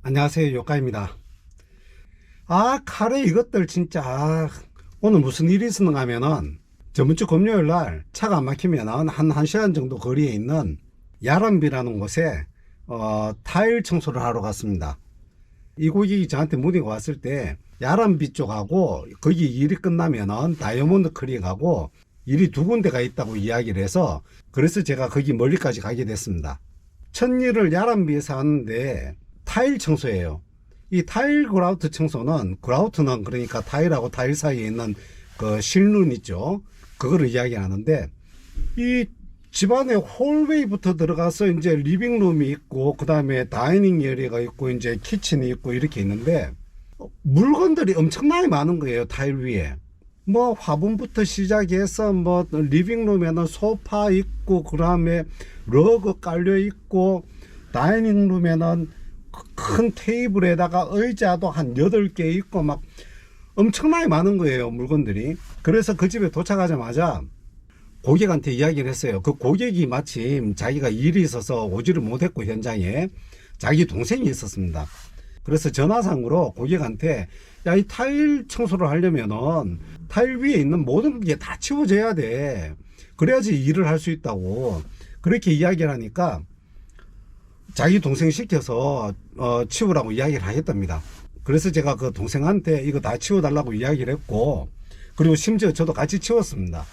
안녕하세요, 요까입니다. 카레 이것들 진짜 오늘 무슨 일이 있었는가 하면은 저번주 금요일 날 차가 안 막히면은 한 1시간 정도 거리에 있는 야란비라는 곳에 타일 청소를 하러 갔습니다. 이 고객이 저한테 문의가 왔을 때 야란비 쪽하고 거기 일이 끝나면은 다이아몬드 크릭하고 일이 두 군데가 있다고 이야기를 해서 그래서 제가 거기 멀리까지 가게 됐습니다. 첫 일을 야란비에서 하는데 타일 청소예요. 이 타일 그라우트 청소는, 그라우트는 그러니까 타일하고 타일 사이에 있는 그 실눈 있죠. 그거를 이야기하는데, 이 집안에 홀웨이부터 들어가서 이제 리빙룸이 있고, 그 다음에 다이닝 에리어가 있고, 이제 키친이 있고, 이렇게 있는데, 물건들이 엄청나게 많은 거예요, 타일 위에. 뭐 화분부터 시작해서 뭐 리빙룸에는 소파 있고, 그 다음에 러그 깔려 있고, 다이닝룸에는 큰 테이블에다가 의자도 한 8개 있고 막 엄청나게 많은 거예요, 물건들이. 그래서 그 집에 도착하자마자 고객한테 이야기를 했어요. 그 고객이 마침 자기가 일이 있어서 오지를 못했고 현장에 자기 동생이 있었습니다. 그래서 전화상으로 고객한테 야, 이 타일 청소를 하려면은 타일 위에 있는 모든 게 다 치워져야 돼. 그래야지 일을 할 수 있다고 그렇게 이야기를 하니까 자기 동생 시켜서 치우라고 이야기를 하겠답니다. 그래서 제가 그 동생한테 이거 다 치워달라고 이야기를 했고, 그리고 심지어 저도 같이 치웠습니다.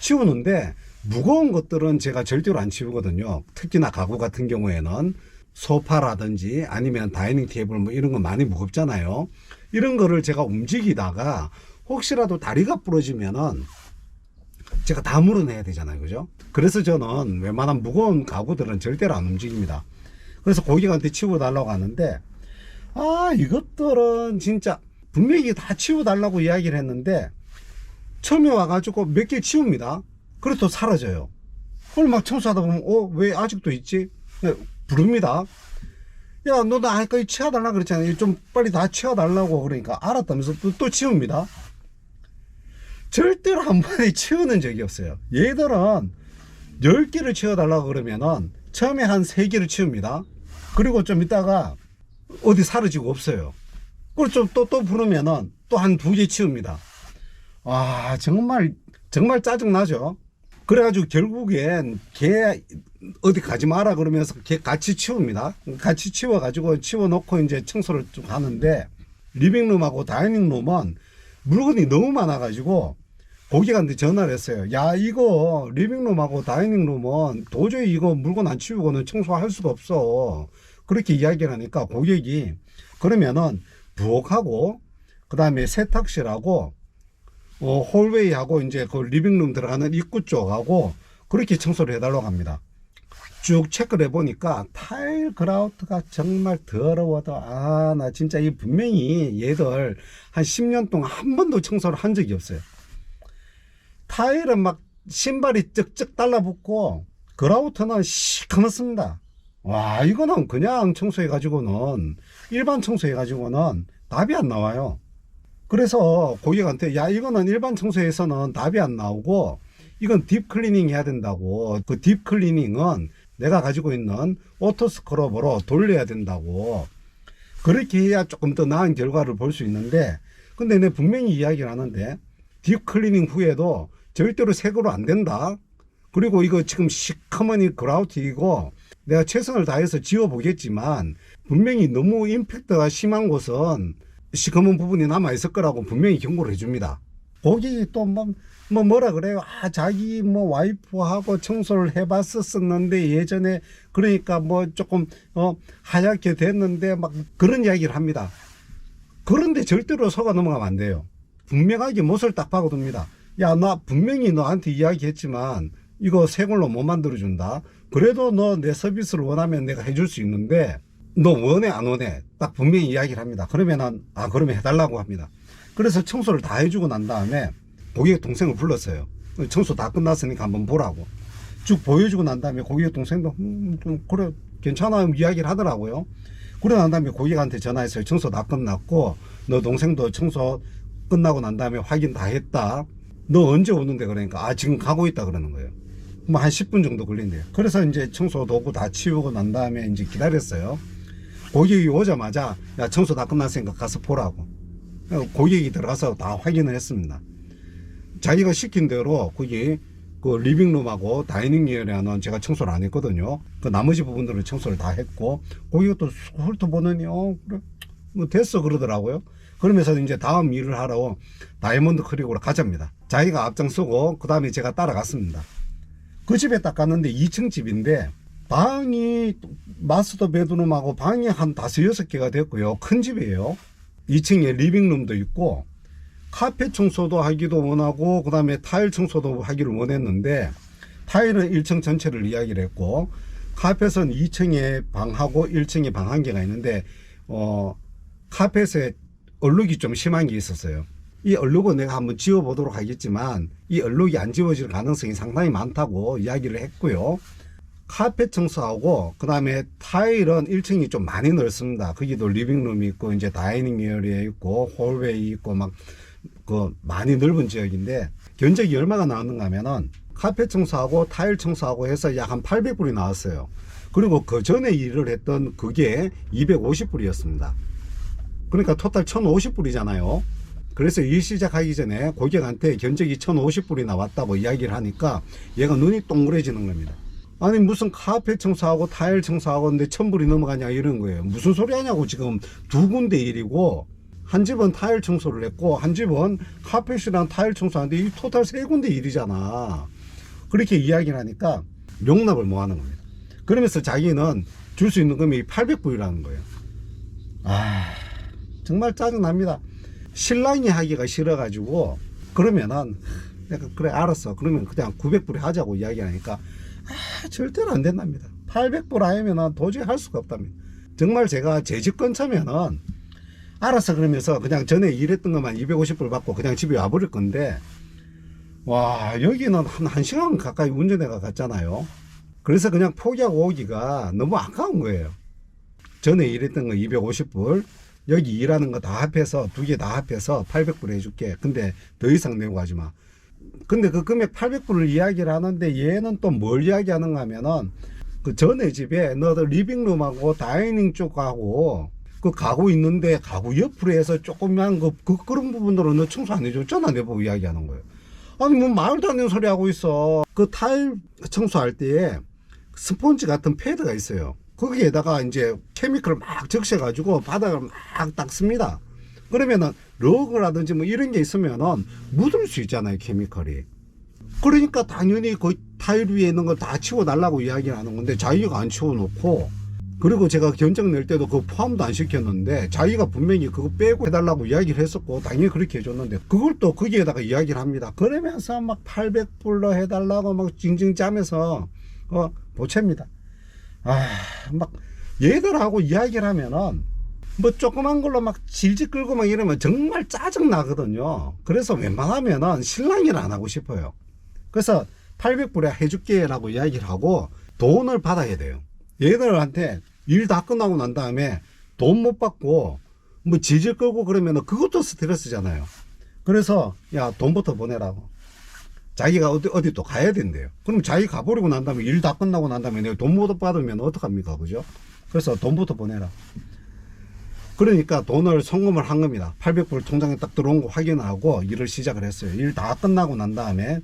치우는데 무거운 것들은 제가 절대로 안 치우거든요. 특히나 가구 같은 경우에는 소파라든지 아니면 다이닝 테이블 뭐 이런 거 많이 무겁잖아요. 이런 거를 제가 움직이다가 혹시라도 다리가 부러지면은 제가 다 물어내야 되잖아요, 그죠? 그래서 저는 웬만한 무거운 가구들은 절대로 안 움직입니다. 그래서 고객한테 치워달라고 하는데, 이것들은 진짜 분명히 다 치워달라고 이야기를 했는데, 처음에 와가지고 몇 개 치웁니다. 그래도 또 사라져요. 그걸 막 청소하다 보면, 왜 아직도 있지? 네, 부릅니다. 야, 너 나 아까 치워달라고 그랬잖아. 좀 빨리 다 치워달라고 그러니까 알았다면서 또 치웁니다. 절대로 한 번에 치우는 적이 없어요. 얘들은 10개를 치워달라고 그러면은 처음에 한 3개를 치웁니다. 그리고 좀 있다가 어디 사라지고 없어요. 그리고 좀 또 부르면은 또 한 2개 치웁니다. 정말 짜증나죠. 그래가지고 결국엔 걔 어디 가지 마라 그러면서 걔 같이 치웁니다. 같이 치워가지고 치워놓고 이제 청소를 좀 하는데, 리빙룸하고 다이닝룸은 물건이 너무 많아가지고 고객한테 전화를 했어요. 야, 이거 리빙룸하고 다이닝룸은 도저히 이거 물건 안 치우고는 청소할 수가 없어. 그렇게 이야기를 하니까 고객이 그러면은 부엌하고 그 다음에 세탁실하고 홀웨이하고 이제 그 리빙룸 들어가는 입구 쪽하고 그렇게 청소를 해달라고 합니다. 쭉 체크를 해보니까 타일 그라우트가 정말 더러워도 나 진짜 이 분명히 얘들 한 10년 동안 한 번도 청소를 한 적이 없어요. 타일은 막 신발이 쩍쩍 달라붙고 그라우트는 시커멓습니다. 이거는 그냥 청소해 가지고는, 일반 청소해 가지고는 답이 안 나와요. 그래서 고객한테 야, 이거는 일반 청소에서는 답이 안 나오고 이건 딥 클리닝 해야 된다고. 그 딥 클리닝은 내가 가지고 있는 오토 스크러버로 돌려야 된다고. 그렇게 해야 조금 더 나은 결과를 볼 수 있는데, 근데 내 분명히 이야기를 하는데 딥 클리닝 후에도 절대로 새거로 안 된다. 그리고 이거 지금 시커먼이 그라우트이고 내가 최선을 다해서 지워보겠지만 분명히 너무 임팩트가 심한 곳은 시커먼 부분이 남아있을 거라고 분명히 경고를 해줍니다. 고객이 또 뭐라 그래요. 자기 와이프하고 청소를 해봤었는데 예전에 그러니까 조금 하얗게 됐는데 막 그런 이야기를 합니다. 그런데 절대로 속아 넘어가면 안 돼요. 분명하게 못을 딱 박아둡니다. 야, 나 분명히 너한테 이야기했지만 이거 새 걸로 못 만들어준다. 그래도 너 내 서비스를 원하면 내가 해줄 수 있는데 너 원해 안 원해? 딱 분명히 이야기를 합니다. 그러면은 그러면 해달라고 합니다. 그래서 청소를 다 해주고 난 다음에 고객 동생을 불렀어요. 청소 다 끝났으니까 한번 보라고. 쭉 보여주고 난 다음에 고객 동생도 좀 그래 괜찮아 이야기를 하더라고요. 그러고 난 다음에 고객한테 전화했어요. 청소 다 끝났고 너 동생도 청소 끝나고 난 다음에 확인 다 했다. 너 언제 오는데? 그러니까 지금 가고 있다 그러는 거예요. 뭐 한 10분 정도 걸린대요. 그래서 이제 청소 도구 다 치우고 난 다음에 이제 기다렸어요. 고객이 오자마자 야 청소 다 끝났으니까 가서 보라고. 고객이 들어가서 다 확인을 했습니다. 자기가 시킨 대로 거기 그 리빙룸하고 다이닝 에리아는 제가 청소를 안 했거든요. 그 나머지 부분들은 청소를 다 했고, 고객이 또 훑어보더니 그래 뭐 됐어 그러더라고요. 그러면서 이제 다음 일을 하러 다이아몬드 크릭으로 가자입니다. 자기가 앞장서고 그 다음에 제가 따라갔습니다. 그 집에 딱 갔는데 2층 집인데 방이 마스터 베드룸하고 방이 한 5, 6개가 됐고요. 큰 집이에요. 2층에 리빙룸도 있고 카페 청소도 하기도 원하고 그 다음에 타일 청소도 하기를 원했는데 타일은 1층 전체를 이야기를 했고 카펫은 2층에 방하고 1층에 방 1개가 있는데 카펫에 얼룩이 좀 심한 게 있었어요. 이 얼룩은 내가 한번 지워보도록 하겠지만 이 얼룩이 안 지워질 가능성이 상당히 많다고 이야기를 했고요. 카펫 청소하고 그 다음에 타일은 1층이 좀 많이 넓습니다. 거기도 리빙룸이 있고 이제 다이닝 에리아 있고 홀웨이 있고 막 그 많이 넓은 지역인데 견적이 얼마가 나왔는가 하면은 카펫 청소하고 타일 청소하고 해서 약 한 800불이 나왔어요. 그리고 그 전에 일을 했던 그게 250불이었습니다. 그러니까 토탈 1050불이잖아요. 그래서 일 시작하기 전에 고객한테 견적이 1050불이 나왔다고 이야기를 하니까 얘가 눈이 동그래지는 겁니다. 아니 무슨 카펫 청소하고 타일 청소하고 근데 1000불이 넘어가냐 이런 거예요. 무슨 소리 하냐고. 지금 두 군데 일이고 한 집은 타일 청소를 했고 한 집은 카펫이랑 타일 청소하는데 이 토탈 세 군데 일이잖아. 그렇게 이야기를 하니까 용납을 못 하는 겁니다. 그러면서 자기는 줄 수 있는 금액이 800불이라는 거예요. 정말 짜증납니다. 신랑이 하기가 싫어가지고 그러면은 내가 그래 알았어 그러면 그냥 900불에 하자고 이야기하니까 절대로 안 된답니다. 800불 아니면 도저히 할 수가 없답니다. 정말 제가 제 집 근처면은 알았어 그러면서 그냥 전에 일했던 것만 250불 받고 그냥 집에 와버릴 건데 와 여기는 한 1시간 가까이 운전해가 갔잖아요. 그래서 그냥 포기하고 오기가 너무 아까운 거예요. 전에 일했던 거 250불 여기 일하는 거 다 합해서 두 개 다 합해서 800불 해줄게. 근데 더 이상 내고 가지 마. 근데 그 금액 800불을 이야기를 하는데 얘는 또 뭘 이야기하는가 하면은 그 전에 집에 너도 리빙룸하고 다이닝 쪽하고 그 가구 있는데 가구 옆으로 해서 조그만 그런 부분으로 너 청소 안 해줬잖아. 내보고 이야기하는 거예요. 아니 뭐 말도 안 되는 소리 하고 있어. 그 타일 청소할 때에 스펀지 같은 패드가 있어요. 거기에다가 이제 케미컬을 막 적셔가지고 바닥을 막 닦습니다. 그러면은 러그라든지 뭐 이런 게 있으면은 묻을 수 있잖아요, 케미컬이. 그러니까 당연히 그 타일 위에 있는 걸 다 치워달라고 이야기를 하는 건데 자기가 안 치워놓고, 그리고 제가 견적 낼 때도 그거 포함도 안 시켰는데 자기가 분명히 그거 빼고 해달라고 이야기를 했었고 당연히 그렇게 해줬는데 그걸 또 거기에다가 이야기를 합니다. 그러면서 막 800불로 해달라고 막 징징 짜면서 보채입니다. 막 얘들하고 이야기를 하면은 뭐 조그만 걸로 막 질질 끌고 막 이러면 정말 짜증 나거든요. 그래서 웬만하면은 신랑이를 안 하고 싶어요. 그래서 800불에 해줄게 라고 이야기를 하고 돈을 받아야 돼요. 얘들한테 일 다 끝나고 난 다음에 돈 못 받고 뭐 질질 끌고 그러면은 그것도 스트레스잖아요. 그래서 야 돈부터 보내라고. 자기가 어디 또 가야 된대요. 그럼 자기 가버리고 난 다음에 일 다 끝나고 난 다음에 내가 돈 못 받으면 어떡합니까? 그죠? 그래서 돈부터 보내라. 그러니까 돈을 송금을 한 겁니다. 800불 통장에 딱 들어온 거 확인하고 일을 시작을 했어요. 일 다 끝나고 난 다음에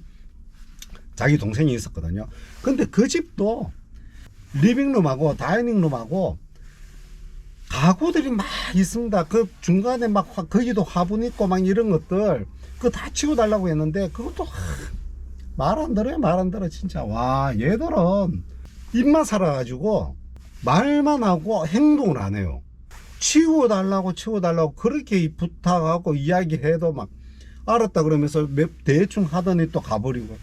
자기 동생이 있었거든요. 근데 그 집도 리빙룸하고 다이닝룸하고 가구들이 막 있습니다. 그 중간에 막 거기도 화분 있고 막 이런 것들 그거 다 치워달라고 했는데 그것도 말 안 들어요. 말 안 들어 진짜. 와 얘들은 입만 살아가지고 말만 하고 행동을 안 해요. 치워달라고 그렇게 부탁하고 이야기해도 막 알았다 그러면서 대충 하더니 또 가버리고,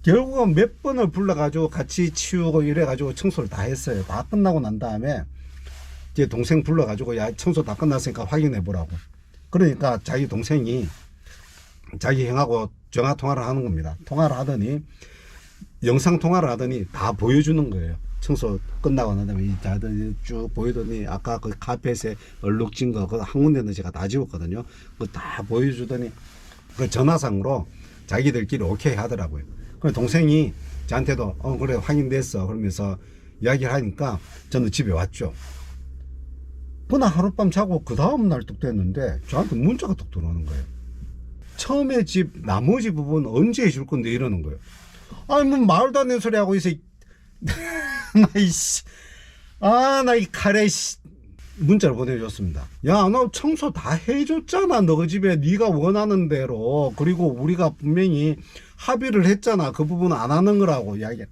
결국은 몇 번을 불러가지고 같이 치우고 이래가지고 청소를 다 했어요. 다 끝나고 난 다음에 제 동생 불러가지고 야 청소 다 끝났으니까 확인해 보라고. 그러니까 자기 동생이 자기 형하고 전화 통화를 하는 겁니다. 통화를 하더니 영상 통화를 하더니 다 보여주는 거예요. 청소 끝나고 난 다음에 쭉 보이더니 아까 그 카펫에 얼룩진 거 그 한 군데는 제가 다 지웠거든요. 그거 다 보여주더니 그 전화상으로 자기들끼리 오케이 하더라고요. 그래서 동생이 저한테도 그래 확인됐어 그러면서 이야기를 하니까 저는 집에 왔죠. 그날 하룻밤 자고 그 다음날 뚝 됐는데 저한테 문자가 뚝 들어오는 거예요. 처음에 집 나머지 부분 언제 해줄 건데 이러는 거예요. 아니 뭐 말도 안 되는 소리 하고 있어. 나이씨, 나 이 카레 씨. 문자를 보내줬습니다. 야, 너 청소 다 해줬잖아. 너 집에 네가 원하는 대로. 그리고 우리가 분명히 합의를 했잖아. 그 부분 안 하는 거라고 이야기.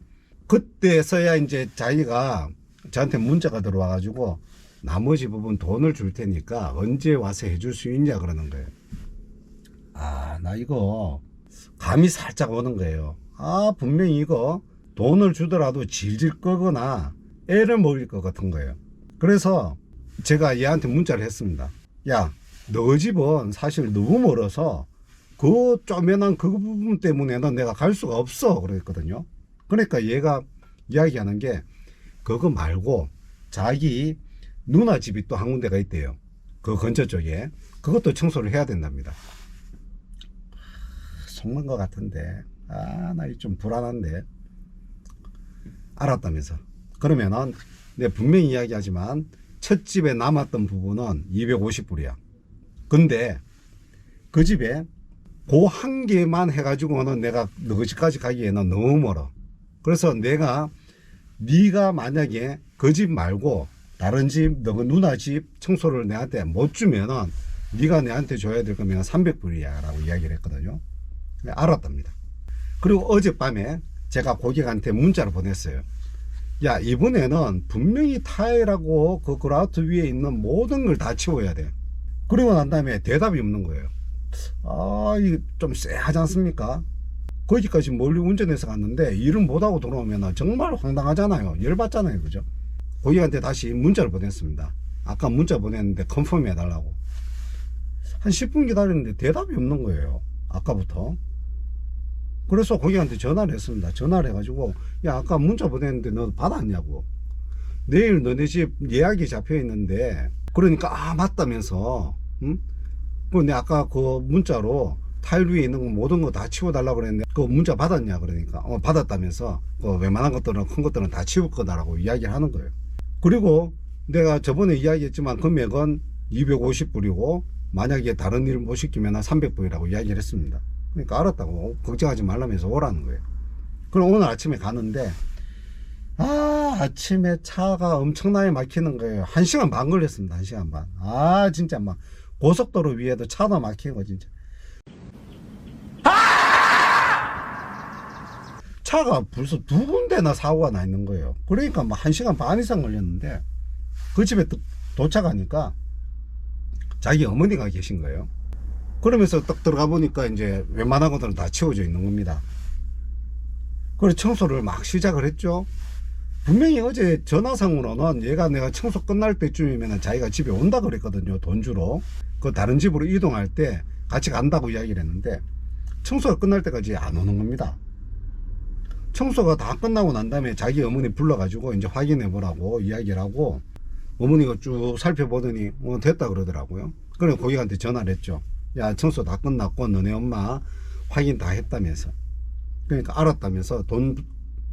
그때서야 이제 자기가 저한테 문자가 들어와가지고 나머지 부분 돈을 줄 테니까 언제 와서 해줄 수 있냐 그러는 거예요. 나 이거 감이 살짝 오는 거예요. 분명히 이거 돈을 주더라도 질질 끄거나 애를 먹일 것 같은 거예요. 그래서 제가 얘한테 문자를 했습니다. 야, 너 집은 사실 너무 멀어서 그 쪼매난 그 부분 때문에는 내가 갈 수가 없어 그랬거든요. 그러니까 얘가 이야기하는 게 그거 말고 자기 누나 집이 또 한 군데가 있대요. 그 근처 쪽에. 그것도 청소를 해야 된답니다. 속는 것 같은데 나 좀 불안한데. 알았다면서. 그러면은 내가 분명히 이야기하지만 첫 집에 남았던 부분은 250불이야. 근데 그 집에 그 한 개만 해가지고는 내가 너 집까지 가기에는 너무 멀어. 그래서 내가 네가 만약에 그 집 말고 다른 집, 너 누나 집 청소를 내한테 못 주면은 네가 내한테 줘야 될 거면 300불이야 라고 이야기를 했거든요. 알았답니다. 그리고 어젯밤에 제가 고객한테 문자를 보냈어요. 야, 이번에는 분명히 타일하고 그 그라우트 위에 있는 모든 걸 다 치워야 돼. 그리고 난 다음에 대답이 없는 거예요. 이게 좀 쎄하지 않습니까? 거기까지 멀리 운전해서 갔는데 일을 못하고 돌아오면 정말 황당하잖아요. 열받잖아요. 그죠? 고객한테 다시 문자를 보냈습니다. 아까 문자 보냈는데 컨펌 해달라고. 한 10분 기다렸는데 대답이 없는 거예요. 아까부터. 그래서 고객한테 전화를 했습니다. 전화를 해가지고 야, 아까 문자 보냈는데 너 받았냐고. 내일 너네 집 예약이 잡혀 있는데 그러니까 맞다면서. 응? 내 아까 그 문자로 타일 위에 있는 거 모든 거 다 치워달라고 그랬는데 그 문자 받았냐 그러니까 받았다면서 그 웬만한 것들은 큰 것들은 다 치울 거다라고 이야기를 하는 거예요. 그리고 내가 저번에 이야기했지만 금액은 250불이고 만약에 다른 일을 못 시키면 300불이라고 이야기를 했습니다. 그러니까 알았다고 걱정하지 말라면서 오라는 거예요. 그럼 오늘 아침에 가는데 아침에 차가 엄청나게 막히는 거예요. 1시간 반 걸렸습니다. 1시간 반. 진짜 막 고속도로 위에도 차도 막히고 진짜. 차가 벌써 2군데나 사고가 나 있는 거예요. 그러니까 막 1시간 반 이상 걸렸는데 그 집에 도착하니까 자기 어머니가 계신 거예요. 그러면서 딱 들어가 보니까 이제 웬만한 것들은 다 치워져 있는 겁니다. 그래서 청소를 막 시작을 했죠. 분명히 어제 전화상으로는 얘가 내가 청소 끝날 때쯤이면 자기가 집에 온다 그랬거든요. 돈 주러. 그 다른 집으로 이동할 때 같이 간다고 이야기를 했는데 청소가 끝날 때까지 안 오는 겁니다. 청소가 다 끝나고 난 다음에 자기 어머니 불러가지고 이제 확인해 보라고 이야기를 하고 어머니가 쭉 살펴보더니 됐다 그러더라고요. 그래서 고객한테 전화를 했죠. 야, 청소 다 끝났고 너네 엄마 확인 다 했다면서. 그러니까 알았다면서 돈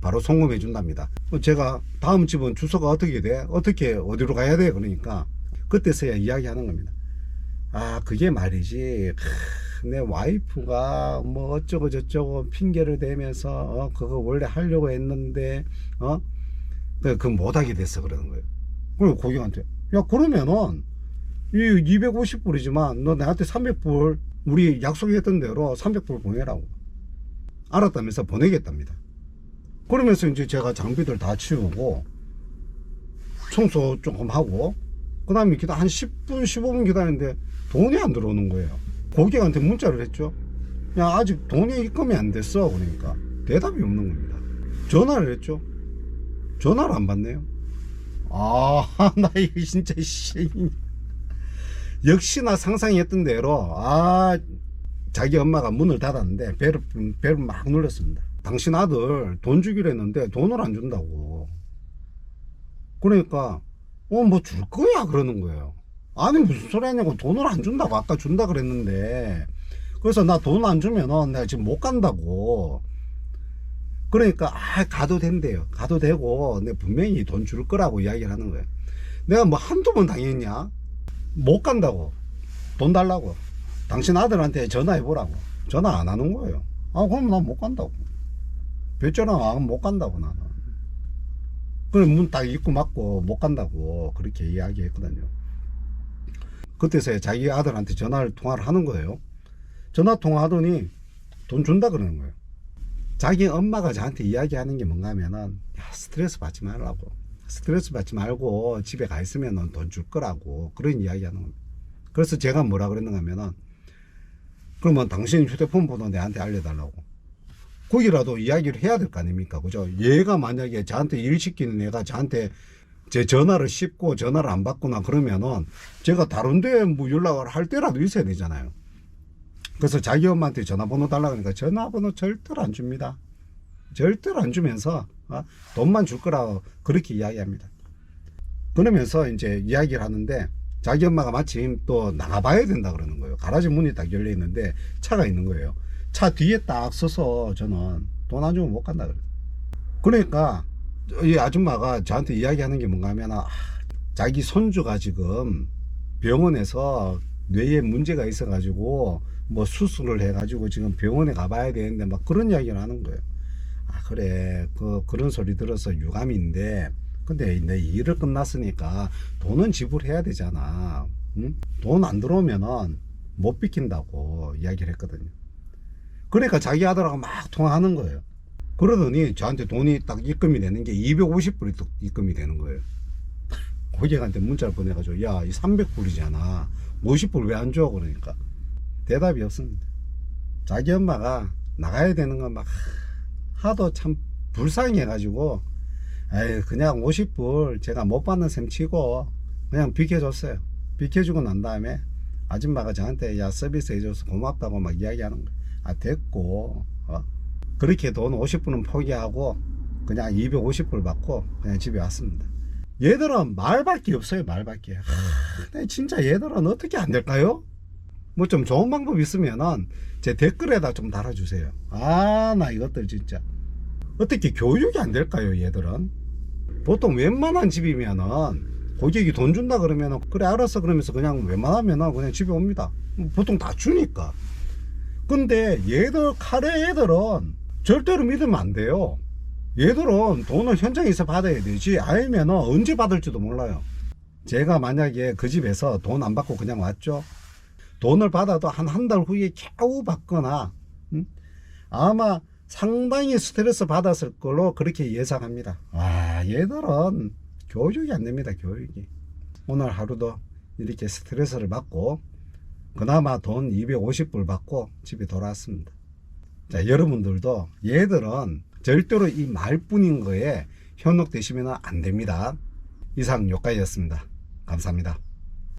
바로 송금해 준답니다. 제가 다음 집은 주소가 어떻게 돼? 어떻게 어디로 가야 돼? 그러니까 그때서야 이야기하는 겁니다. 그게 말이지. 내 와이프가 뭐 어쩌고 저쩌고 핑계를 대면서 그거 원래 하려고 했는데 그 못하게 됐어 그러는 거예요. 그리고 고객한테 야, 그러면은 이 250불이지만 너 나한테 300불 우리 약속했던 대로 300불 보내라고. 알았다면서 보내겠답니다. 그러면서 이제 제가 장비들 다 치우고 청소 조금 하고 그 다음에 한 10분 15분 기다리는데 돈이 안 들어오는 거예요. 고객한테 문자를 했죠. 야, 아직 돈이 입금이 안 됐어. 그러니까 대답이 없는 겁니다. 전화를 했죠. 전화를 안 받네요. 나 이거 진짜 역시나 상상했던 대로 자기 엄마가 문을 닫았는데 배를 막 눌렀습니다. 당신 아들 돈 주기로 했는데 돈을 안 준다고. 그러니까 뭐 줄 거야 그러는 거예요. 아니 무슨 소리 하냐고. 돈을 안 준다고. 아까 준다 그랬는데. 그래서 나 돈 안 주면은 내가 지금 못 간다고. 그러니까 가도 된대요. 가도 되고 내 분명히 돈 줄 거라고 이야기를 하는 거예요. 내가 뭐 한두 번 당했냐? 못 간다고. 돈 달라고. 당신 아들한테 전화해 보라고. 전화 안 하는 거예요. 아, 그럼 난 못 간다고. 별전화 안 하면 못 간다고, 나는. 그럼 문 딱 입고 막고 못 간다고 그렇게 이야기했거든요. 그때서야 자기 아들한테 통화를 하는 거예요. 전화 통화하더니 돈 준다 그러는 거예요. 자기 엄마가 저한테 이야기하는 게 뭔가 하면은, 야, 스트레스 받지 말라고. 스트레스 받지 말고 집에 가 있으면 돈 줄 거라고. 그런 이야기 하는 겁니다. 그래서 제가 뭐라 그랬는가 하면은, 그러면 당신 휴대폰 번호 내한테 알려달라고. 거기라도 이야기를 해야 될 거 아닙니까? 그죠? 얘가 만약에 저한테 일 시키는 애가 저한테 제 전화를 씹고 전화를 안 받거나 그러면은 제가 다른 데 뭐 연락을 할 때라도 있어야 되잖아요. 그래서 자기 엄마한테 전화번호 달라고 하니까 전화번호 절대로 안 줍니다. 절대로 안 주면서 돈만 줄 거라고 그렇게 이야기합니다. 그러면서 이제 이야기를 하는데 자기 엄마가 마침 또 나가봐야 된다 그러는 거예요. 가라지 문이 딱 열려 있는데 차가 있는 거예요. 차 뒤에 딱 서서 저는 돈 안 주면 못 간다 그래요. 그러니까 이 아줌마가 저한테 이야기하는 게 뭔가 하면, 자기 손주가 지금 병원에서 뇌에 문제가 있어 가지고 뭐 수술을 해 가지고 지금 병원에 가봐야 되는데 막 그런 이야기를 하는 거예요. 아, 그래, 그런 소리 들어서 유감인데, 근데 내 일을 끝났으니까 돈은 지불해야 되잖아. 응? 돈 안 들어오면은 못 비킨다고 이야기를 했거든요. 그러니까 자기 아들하고 막 통화하는 거예요. 그러더니 저한테 돈이 딱 입금이 되는 게 250불이 또 입금이 되는 거예요. 고객한테 문자를 보내가지고, 야, 이 300불이잖아. 50불 왜 안 줘? 그러니까 대답이 없습니다. 자기 엄마가 나가야 되는 건 막 하도 참 불쌍해가지고, 에이, 그냥 50불 제가 못 받는 셈 치고 그냥 비켜줬어요. 비켜주고 난 다음에 아줌마가 저한테, 야, 서비스 해줘서 고맙다고 막 이야기하는 거예요. 아, 됐고, 그렇게 돈 50불은 포기하고 그냥 250불 받고 그냥 집에 왔습니다. 얘들은 말밖에 없어요. 말밖에. 근데 진짜 얘들은 어떻게 안 될까요? 뭐 좀 좋은 방법 있으면은 제 댓글에다 좀 달아주세요. 아, 나 이것들 진짜 어떻게 교육이 안 될까요? 얘들은 보통 웬만한 집이면은 고객이 돈 준다 그러면은 그래 알았어 그러면서 그냥 웬만하면은 그냥 집에 옵니다. 보통 다 주니까. 근데 얘들 카레 애들은 절대로 믿으면 안 돼요. 얘들은 돈을 현장에서 받아야 되지 아니면은 언제 받을지도 몰라요. 제가 만약에 그 집에서 돈 안 받고 그냥 왔죠. 돈을 받아도 한 달 후에 겨우 받거나 아마 상당히 스트레스 받았을 걸로 그렇게 예상합니다. 아, 얘들은 교육이 안 됩니다. 교육이. 오늘 하루도 이렇게 스트레스를 받고 그나마 돈 250불 받고 집에 돌아왔습니다. 자, 여러분들도 얘들은 절대로 이 말뿐인 거에 현혹되시면 안 됩니다. 이상 요까지였습니다. 감사합니다.